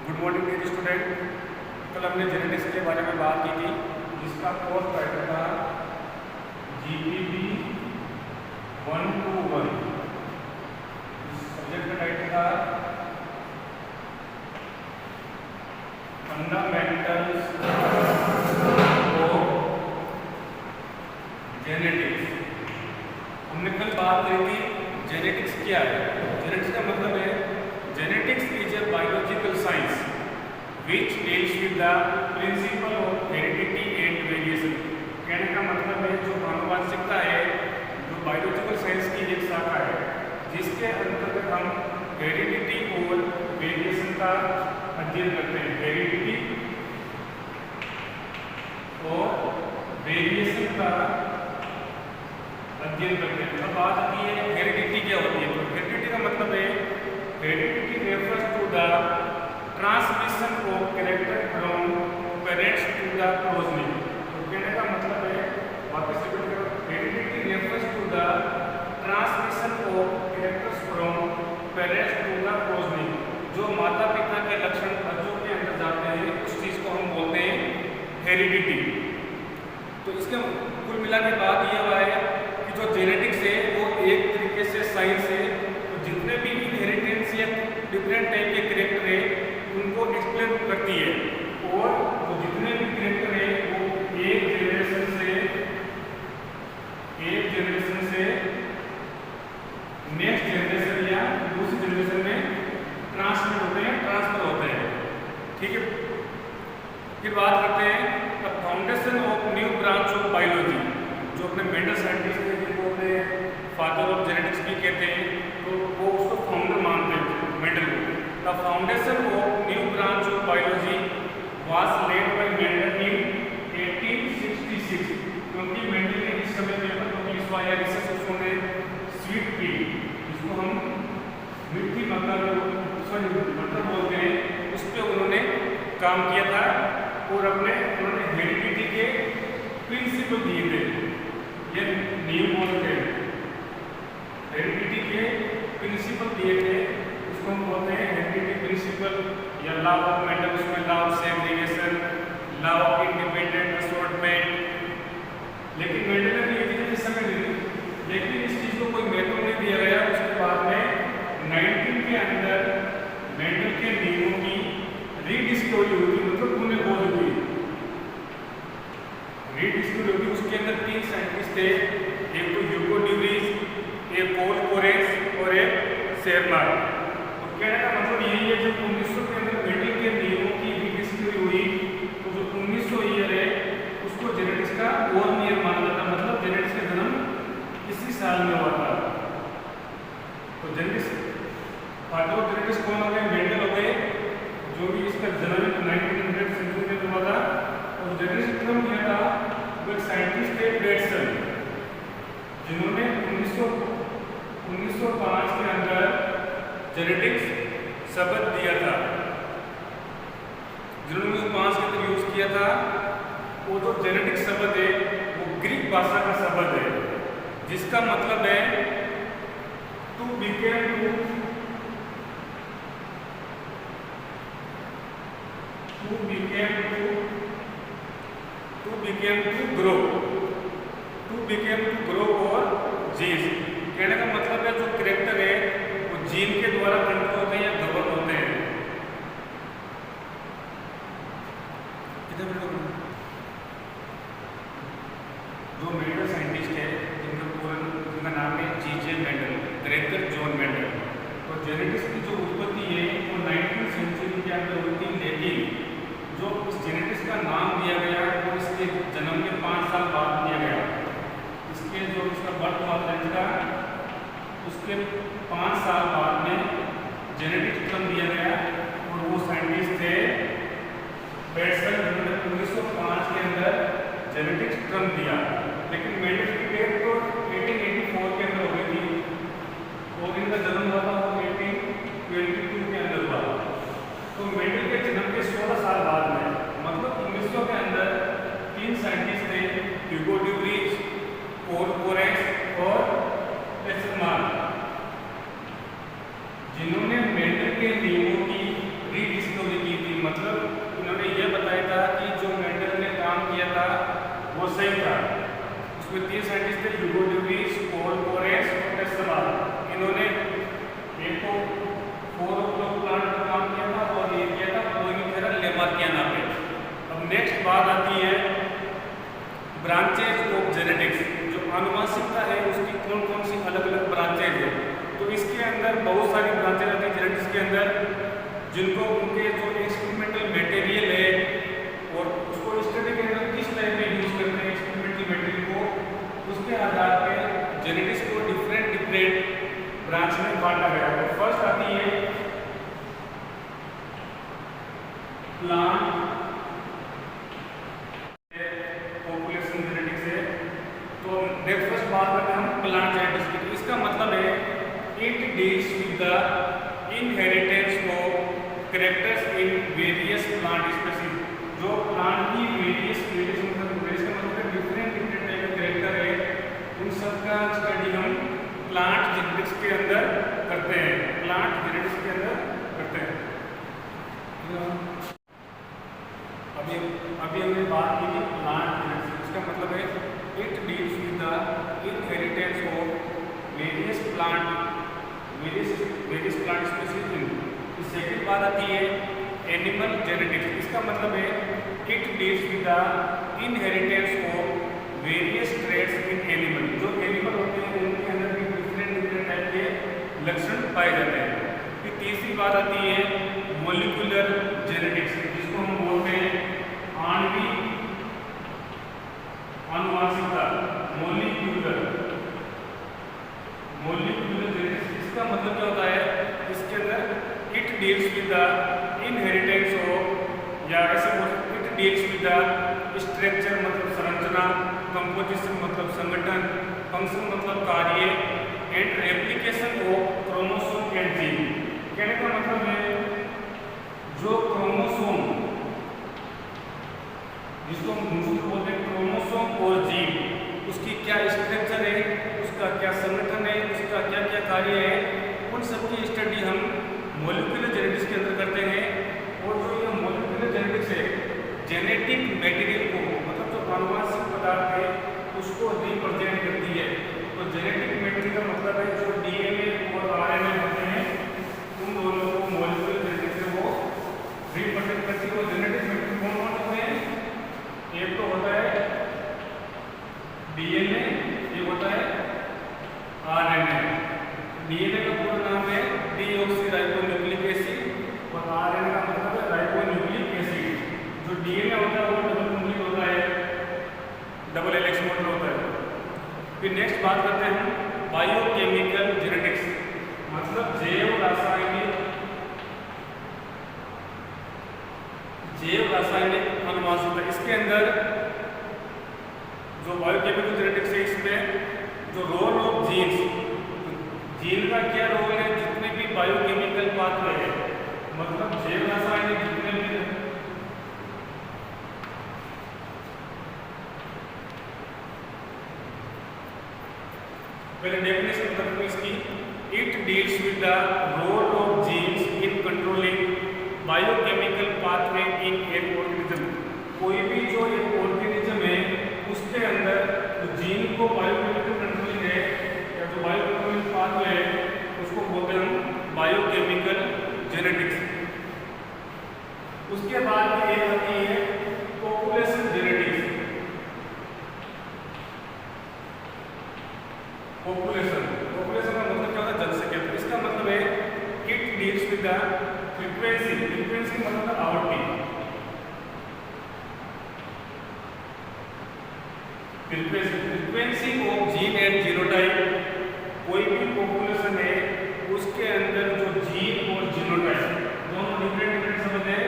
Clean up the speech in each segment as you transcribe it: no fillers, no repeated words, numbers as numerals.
Good morning dear student. कल हमने genetics के बारे में बात की थी, जिसका कोर्स टाइटल था GPB 121। इस सब्जेक्ट का टाइटल था फंडामेंटल्स ऑफ जेनेटिक्स। हमने कल बात करी थी जेनेटिक्स क्या है। जेनेटिक्स का मतलब है genetics is a biological science which deals with the principle of heredity and variation। कहने का मतलब है जो आनुवंशिकता है, जो बायोलॉजिकल साइंस की एक शाखा है, जिसके अंतर्गत हम हेरिडिटी और वेरिएशन का अध्ययन करते हैं। हेरिडिटी और वेरिएशन का अध्ययन करते हैं। अब बात आती है हेरिडिटी क्या होती है। तो हेरिडिटी का मतलब है heredity refers to the transmission of character from parents to the progeny. तो कहने का मतलब है वापस रिपीट करो, heredity refers to the transmission of characters from parents to the progeny. जो माता पिता के लक्षण बच्चों के अंदर जाते हैं, उस चीज को हम बोलते हैं हेरिडिटी। तो इसके कुल मिला के बात यह हुआ है कि जो जेनेटिक्स है वो एक तरीके से साइंस है। तो जितने भी इनहेरिटेंस या डिफरेंट टाइप के कैरेक्टर है उनको एक्सप्लेन करती है, और वो जितने भी कैरेक्टर है वो एक जनरेशन से नेक्स्ट जनरेशन या दूसरी जनरेशन में ट्रांसफर होते हैं। ठीक है, फिर बात करते हैं the foundation of new branch of biology. जो अपने मेंडल साइंटिस्ट थे, जिनको अपने फादर ऑफ जेनेटिक्स भी कहते हैं, तो वो उसको फाउंडर मानते हैं मेंडल को। The foundation of new branch of biology was laid by Mendel in 1866। क्योंकि मेंडल ने इस समय पेपर पब्लिश हुआ या रिसर्च उसने स्वीट पी, जिसको हम मिट्टी मटर बोलते हैं, उस पर उन्होंने काम किया था और उन्होंने हेरिडिटी के प्रिंसिपल दिए थे, ये नियम बोलते हैं। हेरिडिटी के प्रिंसिपल दिए थे, उसको हम बोलते हैं हेरिडिटी प्रिंसिपल या लॉ ऑफ मेंडल। उसमें law of segregation, law of independent assortment. लेकिन मेंडल ने ये चीजें इस समय दी, लेकिन इस चीज को कोई महत्व नहीं दिया गया। उसके बाद में 19 के अंदर मेंडल के नियमों की रीडिस्कवरी हुई, मतलब पुनः खोज हुई, रीडिस्कवरी हुई। उसके अंदर 3 साइंटिस्ट थे, एक तो ह्यूगो ड्यूरीज, एक पॉल कोरेक्स और एक शेरमैन। तो कहने का मतलब यही है, जब 1900 के अंदर मेंडल के नियमों की रीडिस्कवरी हुई, तो जो 1900 ईयर है उसको जेनेटिक्स का गोल्डन ईयर माना जाता है। मतलब जेनेटिक्स का जन्म इसी साल में हुआ था। तो जेनेटिक्स फादर ऑफ जेनेटिक्स कौन हो गए? मेंडल हो गए, जो भी इसका जन्म 1900 सेंचुरी में हुआ था। और जेनेटिक्स खत्म किया था वो एक साइंटिस्ट थे बेटसन, जिन्होंने 1905 के अंदर जेनेटिक्स शब्द दिया था। जिन्होंने 1905 के अंदर यूज किया था, वो जो जेनेटिक्स शब्द है वो ग्रीक भाषा का शब्द है, जिसका मतलब है टू बिकेम टू ग्रो और जीन्स। कहने का मतलब है जो कैरेक्टर है वो जीन के द्वारा कंट्रोल होते हैं या गवर्न होते हैं। जो मेंडल साइंटिस्ट है, जिनका नाम है जीजे मेंडल, ग्रेगर जॉन मेंडल। तो जेनेटिक्स की जो उत्पत्ति है वो 19वीं सेंचुरी के अंदर हुई थी, लेकिन जो इस जेनेटिक्स का नाम दिया गया वो इसके जन्म के 5 साल बाद दिया गया। इसके जो इसका बर्थ हुआ था इसका, उसके 5 साल बाद में जेनेटिक्स टर्म दिया गया, और वो साइंटिस्ट थे बेटसन, जिन्होंने 1905 के अंदर जेनेटिक्स टर्म दिया। लेकिन मेंडल की डेथ तो 1884 के अंदर हो गई थी, और इनका जन्म हुआ था वो 1822 के अंदर हुआ। तो मेंडल के जन्म के 16 साल बाद में, मतलब 1900 के अंदर 3 साइंटिस्ट थे, ह्यूगो ड्यूरीज, पॉल कोरेक्स और शेरमैन, जिन्होंने मेंडल के नियमों की रीडिस्कवरी की इन्होंने एक तो 4 o'clock प्लांट का काम किया था और ये किया था पोइनिफेरा लेमार्कियाना पे। अब नेक्स्ट बात आती है ब्रांचेज ऑफ जेनेटिक्स। जो आनुवंशिकता है उसकी कौन कौन सी अलग अलग ब्रांचेज है, तो इसके अंदर बहुत सारी ब्रांचेज आती है जेनेटिक्स के अंदर, जिनको उनके जो एक्सपेरिमेंटल मटेरियल है और उसको स्टडी के अंदर किस टाइप में यूज करते हैं एक्सपेरिमेंटल मटेरियल को, उसके आधार पे जेनेटिक्स को डिफरेंट ब्रांच में बांटा गया है। फर्स्ट आती है प्लांट पॉपुलेशन जेनेटिक्स है। तो नेक्स्ट फर्स्ट बात करते हैं हम प्लांट जेनेटिक्स की। इसका मतलब है it deals with the inheritance of characters in various plant species. जो प्लांट की वेरियस का मतलब डिफरेंट टाइप के कैरेक्टर है, उन सब का स्टडी हम प्लांट जेनेटिक्स के अंदर करते हैं। प्लांट जेनेटिक्स के अंदर करते हैं। अभी हमने बात की थी प्लांट जेनेटिक्स। इसका मतलब है it deals with the inheritance of various plant species. Second बात आती है एनिमल जेनेटिक्स। इसका मतलब है it deals with the inheritance of various traits in animal. जो एनिमल होते हैं उनके अंदर भी डिफरेंट टाइप के लक्षण पाए जाते हैं। फिर तीसरी बात आती है मॉलिक्यूलर जेनेटिक्स, जिसको हम बोलते हैं आनुवंशिकता। Molecular genetics. इसका मतलब क्या होता है, इसके अंदर it deals with the inheritance of, या ऐसे it deals with the structure मतलब संरचना, कंपोजिशन मतलब संगठन, फंक्शन मतलब कार्य, and replication of chromosome and gene. कहने का मतलब है जो क्रोमोसोम, जिसको हम बोलते हैं क्रोमोसोम और जीन, उसकी क्या स्ट्रक्चर है, उसका क्या संगठन है, उसका क्या क्या कार्य है, उन सब की स्टडी हम मॉलिक्यूलर जेनेटिक्स के अंदर करते हैं। और जो ये मॉलिक्यूलर जेनेटिक्स है, जेनेटिक मटेरियल को मतलब जो आनुवंशिक पदार्थ है उसको रिप्रेजेंट करती है। तो जेनेटिक मटेरियल का मतलब है जो डीएनए और आरएनए होते हैं, उन दोनों को मॉलिक्यूलर जेनेटिक्स से वो रिप्रेजेंट करती है। वो जेनेटिक मटेरियल कौन कौन होते हैं, एक तो होता है डीएनए, ये होता है आरएनए। डीएनए का पूरा नाम है डीऑक्सीराइबोन्यूक्लिक एसिड और आरएनए का मतलब है राइबोन्यूक्लिक एसिड। जो डीएनए होता है वो डबल न्यूक्लिक होता है, डबल हेलिक्स मॉडल होता है। फिर नेक्स्ट बात करते हैं हम बायोकेमिकल जेनेटिक्स, मतलब जैव रासायनिक आनुवंशिकता। इसके अंदर जो बायोकेमिकल जेनेटिक्स है, इसमें जो रोल ऑफ जीन्स, जीन का क्या रोल है, जितने भी बायोकेमिकल पाथवे है, मतलब जैव रासायनिक जितने भी, पहले डेफिनेशन करते हैं इसकी। It deals with the role of genes in controlling biochemical pathway in एक ऑर्गेनिज्म। कोई भी जो एक ऑर्गेनिज्म है उसके अंदर जो जीन को बायोकेमिकल कंट्रोलिंग है या जो बायोकेमिकल पाथवे है उसको बोलते हैं हम बायोकेमिकल जेनेटिक्स। उसके बाद एक आती है पॉपुलेशन जेनेटिक्स। पॉपुलेशन का मतलब क्या होता है, जनसंख्या। इसका मतलब है it deals with the frequency मतलब आवृत्ति। Frequency of gene and genotype. कोई भी पॉपुलेशन है उसके अंदर जो जीन और जीनोटाइप दोनों डिफरेंट शब्द है,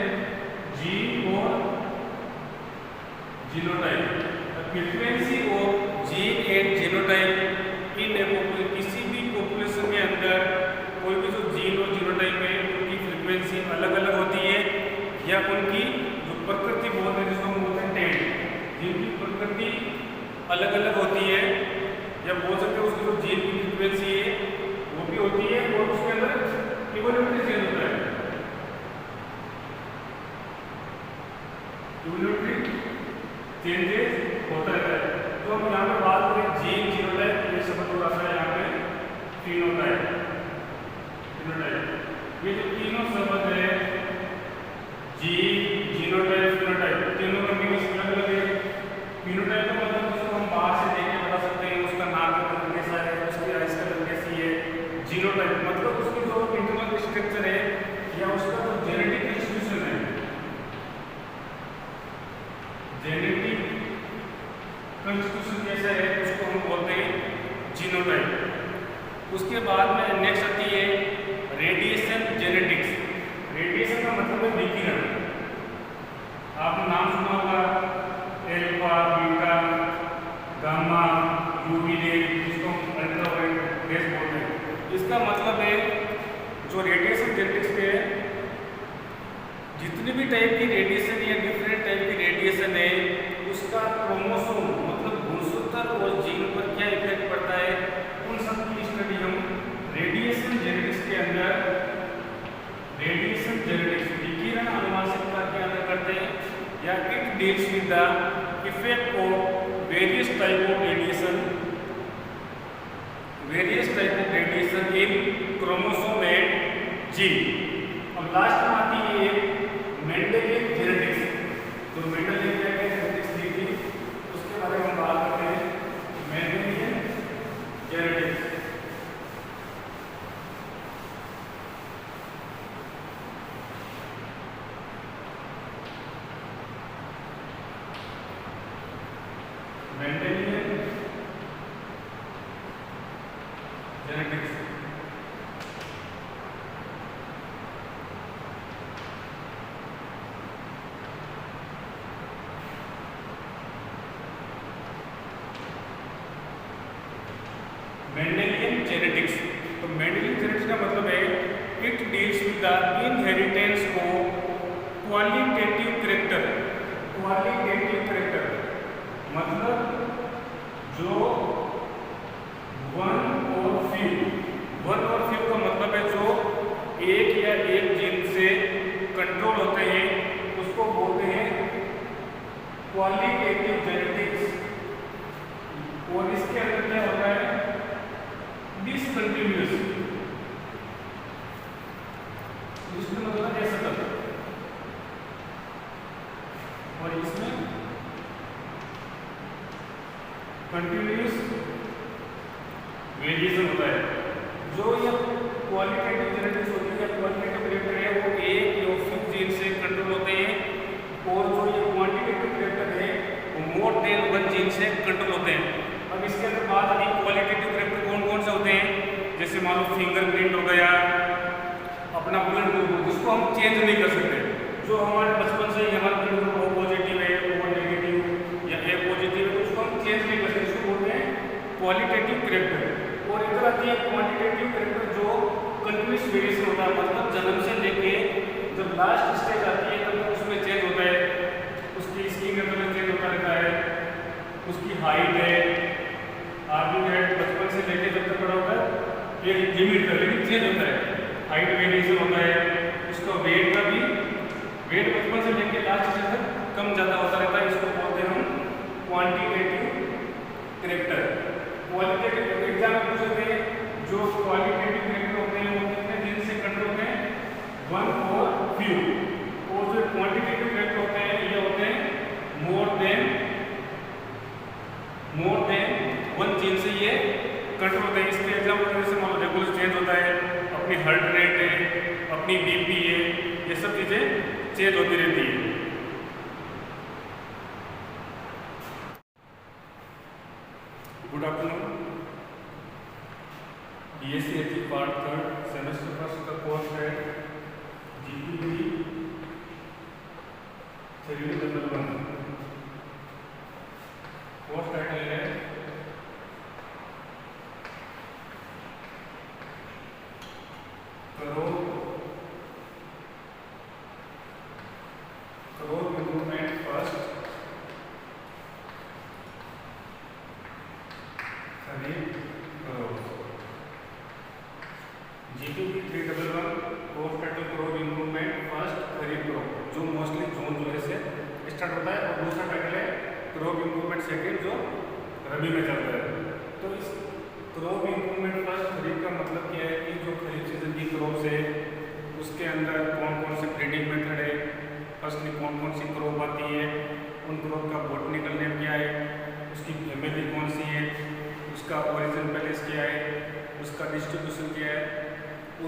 जीन और genotype. Frequency of gene and genotype in A population. किसी भी पॉपुलेशन के अंदर कोई भी जो जीन और जीनोटाइप है उनकी फ्रीक्वेंसी अलग अलग होती है, या उनकी जो प्रकृति बोलते हैं जिसको हम बोलते हैं टेंट, जिनकी प्रकृति अलग अलग होती है, या बोल सकते हैं उसकी जो जीन की फ्रीक्वेंसी है वो भी होती है, और उसके अंदर इवोल्यूटरी चेंज होता है। इवोल्यूटरी चेंजेस होता रहता है। तो हम यहाँ पे बात करें जीन जीनोटाइप, ये शब्द थोड़ा सा यहाँ पे तीन होता है। फिनोटाइप। ये जो तीनों शब्द है जीन, जीनोटाइप, फिनोटाइप, तीनों का मीनिंग अलग अलग है। फिनोटाइप का मतलब उसको हम बाहर से देख के बता सकते हैं, उसका नाक का रंग कैसा है, उसकी आइज का रंग कैसी है। जीनोटाइप मतलब उसकी जो इंटरनल स्ट्रक्चर है या उसका जो जेनेटिक डिस्ट्रीब्यूशन है, जेनेटिक कंस्टिट्यूशन कैसा है, उसको हम बोलते हैं जीनोटाइप। उसके बाद में नेक्स्ट आती है रेडिएशन जेनेटिक्स। रेडिएशन का मतलब है विकिरण। आपने नाम सुना होगा alpha, beta, gamma, UV ray, जिसको हम अल्ट्रावायलेट रेज बोलते हैं। इसका मतलब है जो रेडिएशन जेनेटिक्स के जितनी भी टाइप की रेडिएशन या डिफरेंट टाइप की रेडिएशन है, उसका क्रोमोसोम मतलब गुणसूत्र और जीन पर क्या इफेक्ट पड़ता है, उन सब की स्टडी हम रेडिएशन जेनेटिक्स के अंदर, रेडिएशन जेनेटिक्स विकिरण अनुवांशिकता के अंदर करते हैं। या it deals with the effect of various type of radiation, various type of radiation in chromosome and gene. अब लास्ट में आती है मेंडेलियन जेनेटिक्स। तो मेंडेलियन जेनेटिक्स दी थी, उसके बारे में हम बात करते हैं। Mendelian genetics Mendelian genetics Mendelian genetics. तो मेंडेलियन जेनेटिक्स का मतलब है it deals with the inheritance of qualitative character. Qualitative character मतलब जो वन और फ्यू का मतलब है जो एक या एक जीन से कंट्रोल होते हैं, उसको बोलते हैं क्वालिटेटिव जेनेटिक्स। और इसके अंदर क्या होता है, डिसकंटिन्यूअस, इसमें मतलब ऐसा करता है, और इसमें कंटिन्यूअस वेरिएशन होता है। जो ये क्वालिटेटिव जेनेटिक्स होती है, क्वालिटेटिव कैरेक्टर है, वो एक या फिर जीन से कंट्रोल होते हैं, और जो ये क्वांटिटेटिव कैरेक्टर है वो मोर देन वन जीन से कंट्रोल होते हैं। अब इसके अंदर बात आती है क्वालिटेटिव कैरेक्टर कौन कौन से होते हैं, जैसे मान लो फिंगरप्रिंट हो गया, अपना ब्लड ग्रुप जिसको हम चेंज नहीं कर सकते, जो हमारे बचपन से ही हमारा ब्लड ग्रुप ओ पॉजिटिव है, ओ नेगेटिव या ए पॉजिटिव है, उसको हम चेंज नहीं कर सकते, इसको बोलते हैं क्वालिटेटिव कैरेक्टर। और इधर आती है क्वांटिटेटिव कैरेक्टर जो कंटिन्यूअस वेरिएशन होता है, मतलब जन्म से लेके जब लास्ट स्टेज आती है तब तक उसमें चेंज होता है, उसकी स्किन का कलर चेंज होता रहता है, उसकी हाइट है, आदमी का बचपन से लेके जब तक बड़ा होता है ये लिमिट का लेकिन चेंज होता है, हाइट वेरिएशन होता है, उसका वेट का भी, वेट बचपन से लेके लास्ट स्टेज तक कम ज़्यादा होता रहता है, इसको बोलते हैं हम क्वांटिटेटिव कैरेक्टर। क्वालिटेटिव एग्जाम में पूछते हैं, जो क्वालिटेटिव कैरेक्टर होते हैं वो कितने जीन से कंट्रोल होते हैं, वन और फ्यू। और जो क्वांटिटेटिव कैरेक्टर होते हैं ये होते हैं मोर देन वन जीन से ये कंट्रोल होते हैं। इसके एग्जाम्पल जैसे मान लो रेगुलर चेंज होता है, अपनी हार्ट रेट है, अपनी बीपी है, ये सब चीज़ें चेंज होती रहती है। Good afternoon. BSc HE part 3 semester first का कोर्स है GPP schedule number 1। Course title है करो इम्प्रूवमेंट फर्स्ट खरीद करो। जीपीपी 311 कोर्स टाइटल करो इम्प्रूवमेंट फर्स्ट खरीद करो, जो मोस्टली जून जुलाई से स्टार्ट होता है, और दूसरा टाइटल है करो इम्प्रूवमेंट सेकेंड जो रबी में चलता है। तो इस क्रॉप इम्प्रूवमेंट फर्स्ट खरीफ का मतलब क्या है कि जो खरीफ सीजन की क्रॉप्स है उसके अंदर कौन कौन से ब्रीडिंग मेथड है, फर्स्ट में कौन कौन सी क्रॉप आती है, उन क्रॉप का बॉटनिकल नेम क्या है, उसकी फैमिली कौन सी है, उसका ओरिजिन पैलेस क्या है, उसका डिस्ट्रीब्यूशन क्या है।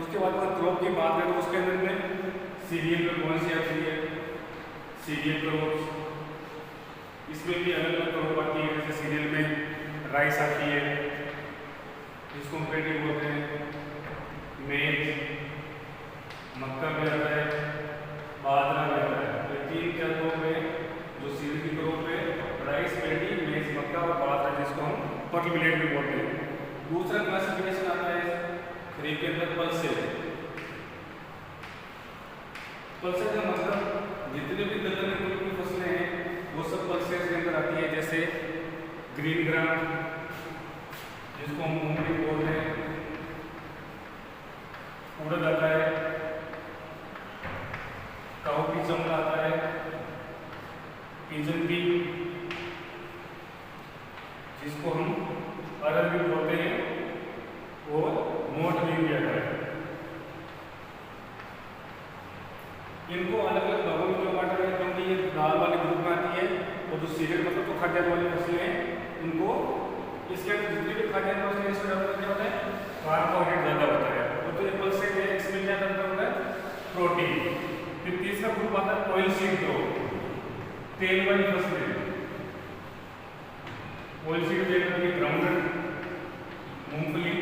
उसके बाद में क्रॉप की बात करें तो उसके अंदर में सीरियल में कौन सी आती है, सीरियल क्रॉप्स, इसमें भी अलग अलग क्रॉप आती है। जैसे सीरियल में राइस आती है, जिसको हम पेटी बोलते हैं, मेज, मक्का भी आता है, बाजरा भी आता है। तो तीन क्रॉप में जो सीरियल की क्रॉप है, राइस, पेटी, मेज, मक्का और बाजरा, जिसको हम पर्ल मिलेट भी बोलते हैं। दूसरा क्लासिफिकेशन आता है खरीफ के अंदर पल्सेज। पल्सेज का मतलब जितने भी दलहन कुल की फसलें हैं वो सब पल्सेज के अंदर आती है। जैसे ग्रीन ग्राम, जिसको हम मूंगफली बोलते हैं, उड़द आता है, काउपी जमला आता है, पिजन भी, जिसको हम अरहर भी बोलते हैं, और मोठ भी आता है। इनको अलग अलग भागों में क्यों बांटा गया, क्योंकि ये दाल वाले ग्रुप में आती है, और जो सीरियल मतलब तो खाद्यान्न वाली फसलें हैं उनको इसके अंदर जितनी भी खाद्यान्न फसलें इसमें क्या होता है, कार्बोहाइड्रेट ज़्यादा होता है। और जो पल्सेज है इसमें क्या करता होता है, प्रोटीन। फिर तीसरा ग्रुप आता है ऑयल सीड क्रॉप, तेल वाली फसलें। ऑयल सीड में ग्राउंडनट, मूंगफली,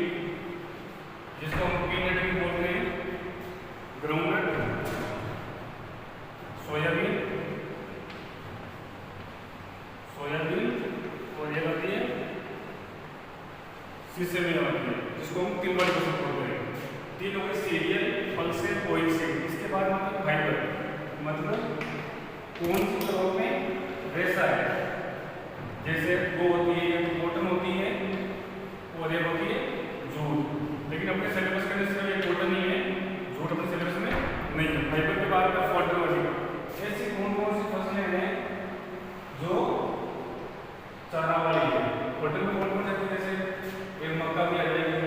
जिसको हम पीनट भी बोलते हैं, ग्राउंडनट, सोयाबीन, और ये आती है सीसेम आती है, जिसको हम तीन वाली फसल बोलते हैं। तीन हो गए सीरियल, पल्सेज, ऑयल सीड। इसके बाद आती है फाइबर, मतलब कौन सी क्रॉप में रेशा है। जैसे वो होती है कॉटन होती है, और ये होती है जूट। लेकिन अपने सिलेबस के अंदर सिर्फ कॉटन ही है, जूट अपने सिलेबस में नहीं है। फाइबर के बाद में फॉल्टर वाली, ऐसी कौन कौन सी फसलें हैं जो चारा वाली है। कॉटन में कौन कौन जाती है, जैसे एक मक्का भी आ जाएगी,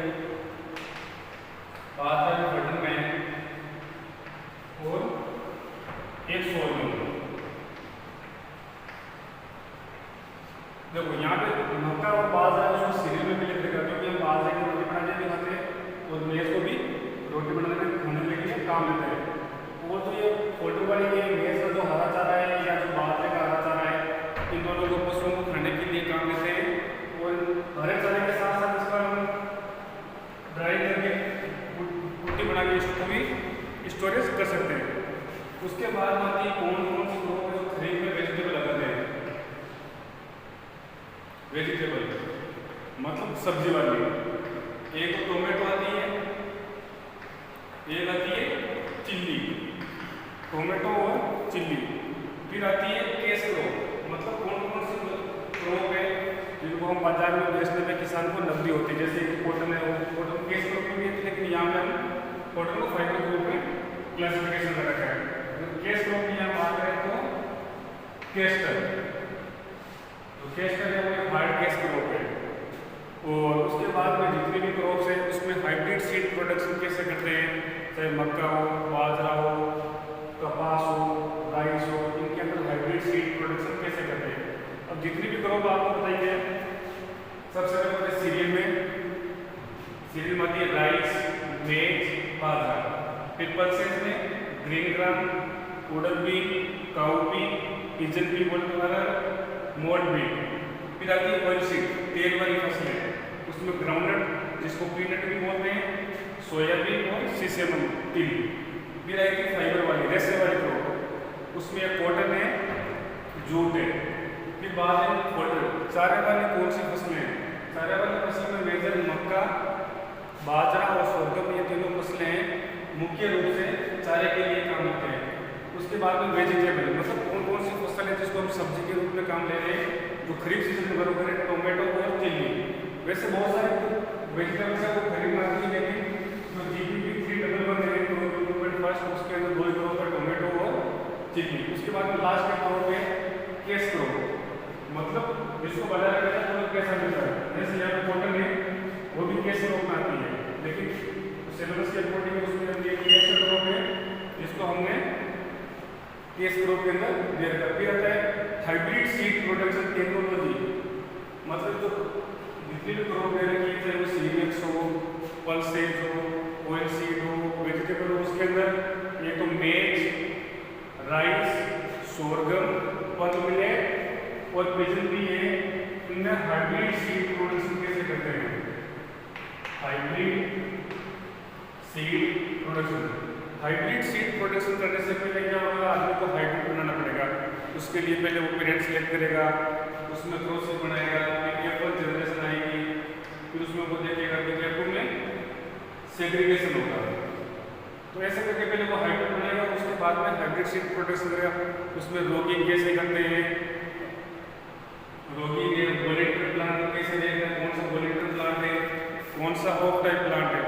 बाजरा भी कॉटन में है, और एक सोयाबीन। देखो यहाँ पे मक्का और बाजरा उसको सीरियल में भी लिख देगा, क्योंकि हम बाजरे की रोटी बनाने भी खाते हैं और मेज को भी रोटी बनाने में खाने के लिए काम लेते हैं। और जो ये फोल्डर वाली ये मेज का जो हरा चारा है या जो बाजरे का हरा चारा है, इन दोनों को पशुओं को खाने के लिए काम लेते हैं। और हरे चारे के साथ साथ इसका हम ड्राई करके पुट्टी बना के इसको भी स्टोरेज कर सकते हैं। उसके बाद आती है कौन कौन सी क्रॉप है जो खरीफ में वेजिटेबल लगाते हैं। वेजिटेबल मतलब सब्जी वाली, एक तो टोमेटो आती है, एक आती है चिल्ली, टोमेटो और चिल्ली। फिर आती है केस क्रॉप, मतलब कौन कौन सी क्रॉप है जिनको हम बाजार में बेचने में किसान को नकदी होती है। जैसे कॉटन है, वो कॉटन केस क्रॉप में भी है, लेकिन यहाँ पे हम कॉटन को फाइबर ग्रुप में क्लासिफिकेशन में रखा है। केस क्रॉप की यहाँ बात करें तो केस्टर, तो केस्टर है वो हार्ड केस क्रॉप है। और उसके बाद में जितनी भी क्रॉप्स है उसमें हाइब्रिड सीड प्रोडक्शन कैसे करते हैं, चाहे मक्का हो, बाजरा हो, कपास हो, राइस हो, इनके अंदर हाइब्रिड सीड प्रोडक्शन कैसे करते हैं। अब जितनी भी क्रॉप आपको बताइए, सबसे पहले सीरियल में आती है राइस, मेज, बाजरा। फिर पल्सेज में green gram, urad bean, cowpea, pigeon pea बोलते हैं, मोठ बीन। फिर आती है ऑयल सीड, तेल वाली फसलें, उसमें ग्राउंडनट जिसको पीनट भी बोलते हैं, सोयाबीन और सीसेम तिल। फिर आएगी फाइबर वाली रेशे वाली क्रॉप, उसमें कॉटन है, जूट है। फिर बाद में फोल्डर। चारे वाली कौन सी फसलें हैं, चारे वाली फसल में मेजर मक्का, बाजरा और सोरगम, ये तीनों फसलें हैं मुख्य रूप से चारे के लिए काम होते हैं। उसके बाद में वेजिटेबल, मतलब कौन कौन सी फसल है जिसको हम सब्जी के रूप में काम ले रहे हैं, जो खरीफ सीजन में बरोबर है, टोमेटो और चिल्ली। वैसे बहुत सारे वेजिटेबल्स है वो खरीफ में आती है, लेकिन जो GPP 311 है ग्रोथ फर्स्ट, उसके अंदर दो क्रॉप है, टोमेटो और चिल्ली। उसके बाद में लास्ट में क्रॉप है केस क्रॉप, मतलब जिसको बाजार में पैसा मिलता है। जैसे यहाँ पे कॉटन है, वो भी केस क्रॉप में आती है, लेकिन सिलेबस के अकॉर्डिंग उसमें ये केस क्रॉप है जिसको हमने केस क्रॉप के अंदर दे रखा। फिर आता है हाइब्रिड सीड प्रोडक्शन टेक्नोलॉजी, मतलब जो जितनी भी क्रॉप दे रखी है, चाहे वो सीरियल्स हो, पल्सेस हो, ऑयल सीड हो, वेजिटेबल हो, उसके अंदर ये तो मेज, राइस, सोरगम, पल्प मिलेट और पिजन भी है। इनमें हाइब्रिड सीड प्रोडक्शन कैसे करते हैं? Hybrid seed production, hybrid seed production करने से पहले क्या होगा, आदमी को हाइब्रिड बनाना पड़ेगा। उसके लिए पहले वो पेरेंट सेलेक्ट करेगा, उसमें क्रॉसिंग बनाएगा, फिर एप्पल जनरेशन आएगी, फिर उसमें वो देखेगा कि एप्पल में सेग्रीगेशन होगा। तो ऐसे करके पहले वो हाइब्रिड बनाएगा, उसके बाद में हाइब्रिड सीड प्रोडक्शन करेगा। उसमें रोगिंग कैसे करते हैं, रोगिंग वॉलेंटियर प्लांट कैसे देखेगा, कौन सा वॉलेंटियर प्लांट है, कौन सा ऑफ टाइप प्लांट है।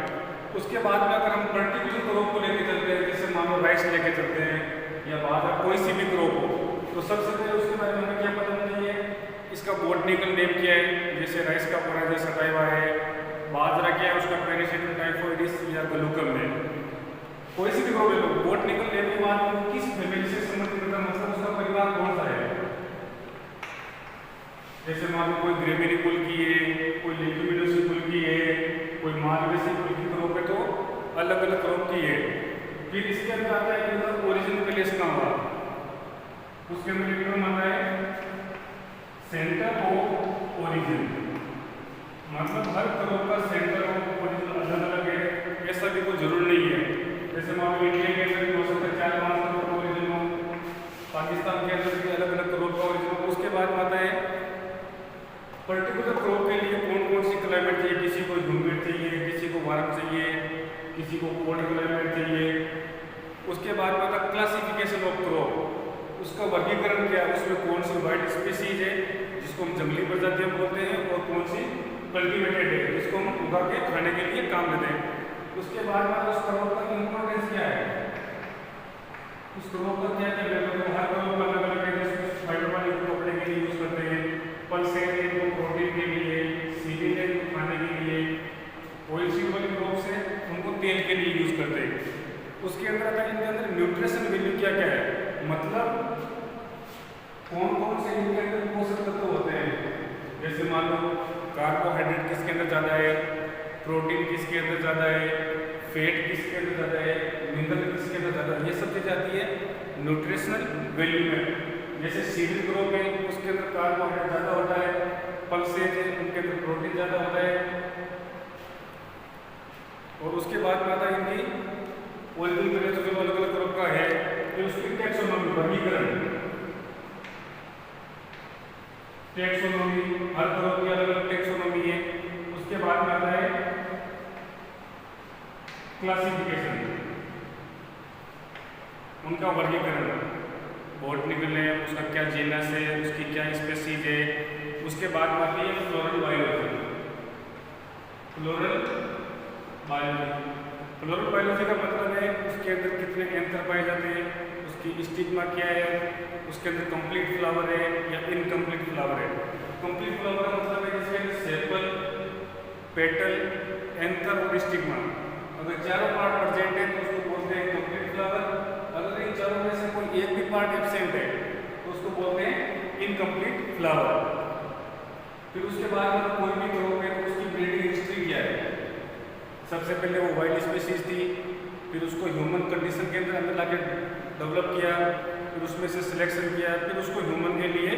उसके बाद में अगर हम पर्टिकुलर क्रॉप को लेके चलते हैं, जैसे मान लो राइस लेके चलते हैं या बाहर कोई सी भी क्रॉप हो, तो सबसे पहले उसके बारे में हमें क्या पता चाहिए, इसका बॉटनिकल नेम क्या है। जैसे राइस का पराइजा सटाइवा है, बाजरा क्या है, उसका पेनिसिलिन टाइफोइडिस या गलूकम है। कोई सी भी क्रॉप ले लो, बॉटनिकल नेम के बाद वो किस फैमिली से संबंधित है, मतलब उसका परिवार कौन सा है। जैसे मान लो कोई ग्रेविनी कुल की है, कोई लेग्यूमिनोसी कुल की है, कोई मालवेसी कुल की क्रॉप है, तो अलग अलग क्रॉप की है। फिर इसके अंदर आता है कि ओरिजिन प्लेस कहाँ हुआ, उसके अंदर एक टर्म आता है सेंटर ऑफ ओरिजिन, मतलब हर क्रॉप का सेंटर ऑफ ओरिजिन अलग अलग है। ऐसा भी कोई जरूर नहीं है। जैसे मान लो इंडिया के अंदर भी हो सकता है 4-5 क्रॉप का ओरिजिन हो, पाकिस्तान के अंदर भी अलग अलग क्रॉप का ओरिजिन हो। उसके बाद में आता है पर्टिकुलर क्रॉप के लिए कौन कौन सी क्लाइमेट चाहिए, किसी को ह्यूमिड चाहिए, किसी को वार्म चाहिए, किसी को कोल्ड क्लाइमेट चाहिए। उसके बाद में आता क्लासिफिकेशन ऑफ क्रॉप, उसका वर्गीकरण क्या है, उसमें कौन सी वाइल्ड स्पीसीज है जिसको हम जंगली प्रजातियां बोलते हैं, और कौन सी कल्टीवेटेड है जिसको हम उगा के खाने के लिए काम लेते हैं। उसके बाद में उस क्रॉप का इंपॉर्टेंस क्या है, उस क्रॉप का क्या क्या वैल्यू है। हर क्रॉप अलग अलग है, जैसे फाइटोप्लाज्म को कपड़े के लिए यूज करते हैं, पल्सेट को प्रोटीन के लिए, सीरियल को खाने के लिए, ऑयल सीड वाली क्रॉप से उनको तेल के लिए यूज करते हैं। उसके अंदर आता है इनके अंदर न्यूट्रिशन वैल्यू क्या क्या है, मतलब कौन कौन से इनके अंदर पोषक तत्व होते हैं। जैसे मान लो कार्बोहाइड्रेट किसके अंदर ज़्यादा है, प्रोटीन किसके अंदर ज़्यादा है, फैट किसके अंदर ज़्यादा है, मिनरल किसके अंदर ज़्यादा है। ये सब चीज़ आती है न्यूट्रिशनल वैल्यू में। जैसे सीरियल क्रॉप है, उसके अंदर कार्बोहाइड्रेट ज़्यादा होता है, पल्सेज है उनके अंदर प्रोटीन ज़्यादा होता है। और उसके बाद में आता है इनकी ओरिजिन प्लेस जो अलग अलग क्रॉप का है, फिर उसकी टैक्सोनॉमी वर्गीकरण, टैक्सोनॉमी हर क्रॉप की अलग अलग टैक्सोनॉमी है। उसके बाद में आता है क्लासिफिकेशन, उनका वर्गीकरण, बॉटनिकल है, उसका क्या जीनस है, उसकी क्या स्पेसीज है। उसके बाद में आती है floral biology, floral biology. Floral biology का मतलब है उसके अंदर कितने एंथर पाए जाते हैं, उसकी स्टिग्मा क्या है, उसके अंदर कंप्लीट फ्लावर है या इनकम्प्लीट फ्लावर है। कंप्लीट फ्लावर का मतलब है जिसके अंदर सेपल, पेटल, एंथर और स्टिग्मा अगर चारों पार्ट प्रेजेंट है तो उसको बोलते हैं कंप्लीट फ्लावर। अगर इन चारों में से कोई एक भी पार्ट एब्सेंट है तो उसको बोलते हैं इनकम्प्लीट फ्लावर। फिर उसके बाद अगर कोई भी क्रॉप है तो उसकी ब्रीडिंग हिस्ट्री क्या है। सबसे पहले वो वाइल्ड स्पीसीज थी, फिर उसको ह्यूमन कंडीशन के अंदर लाके डेवलप किया, फिर उसमें से सिलेक्शन किया, फिर उसको ह्यूमन के लिए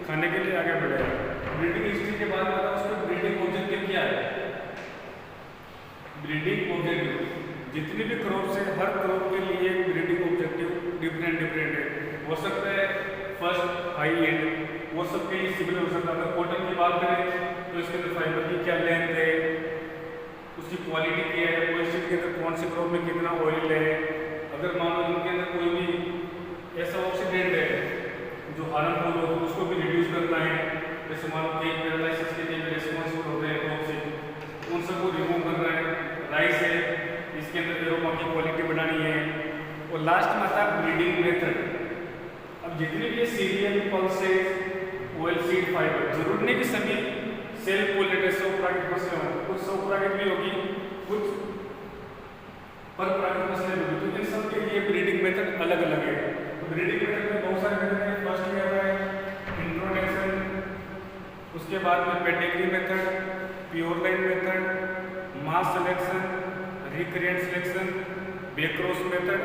खाने के लिए आगे बढ़ाया। ब्रीडिंग हिस्ट्री के बाद मतलब उसका ब्रीडिंग ऑब्जेक्टिव क्या है। ब्रीडिंग ऑब्जेक्टिव जितनी भी क्रॉप्स है हर क्रॉप के लिए ब्रीडिंग ऑब्जेक्टिव डिफरेंट डिफरेंट है। हो सकता है फर्स्ट हाई एंड, वो सबके लिए सिमिलर हो सकता है। अगर कॉटन की बात करें तो इसके अंदर फाइबर की क्या लेंथ है, उसकी क्वालिटी क्या है, पॉलिस्टर के अंदर कौन से क्रॉप में कितना ऑयल है। अगर मान लो उनके अंदर कोई भी ऐसा ऑक्सीडेंट है जो हार्मफुल हो तो उसको भी रिड्यूस करना है। जैसे मान लो केक पैरालाइसिस के लिए रिस्पॉन्सिबल होते हैं क्रॉप से, उन सबको रिमूव करना है। राइस है, इसके अंदर एरोमा की क्वालिटी बढ़ानी है। और लास्ट में आता है ब्रीडिंग मेथड। अब जितने भी serial, pulses, oil seed, fibre, जरूर नहीं कि सभी सेल्फ पोलिनेटेशन प्राकृतिक से हो, कुछ स्वपरागित भी होगी, कुछ परपरागित नस्लें होगी। तो इन सब के लिए ब्रीडिंग मेथड अलग अलग है। तो ब्रीडिंग मेथड में बहुत सारे मेथड हैं। फर्स्ट में आता है इंट्रोडक्शन, उसके बाद में pedigree method, pure line method, mass selection, recurrent selection, backcross method.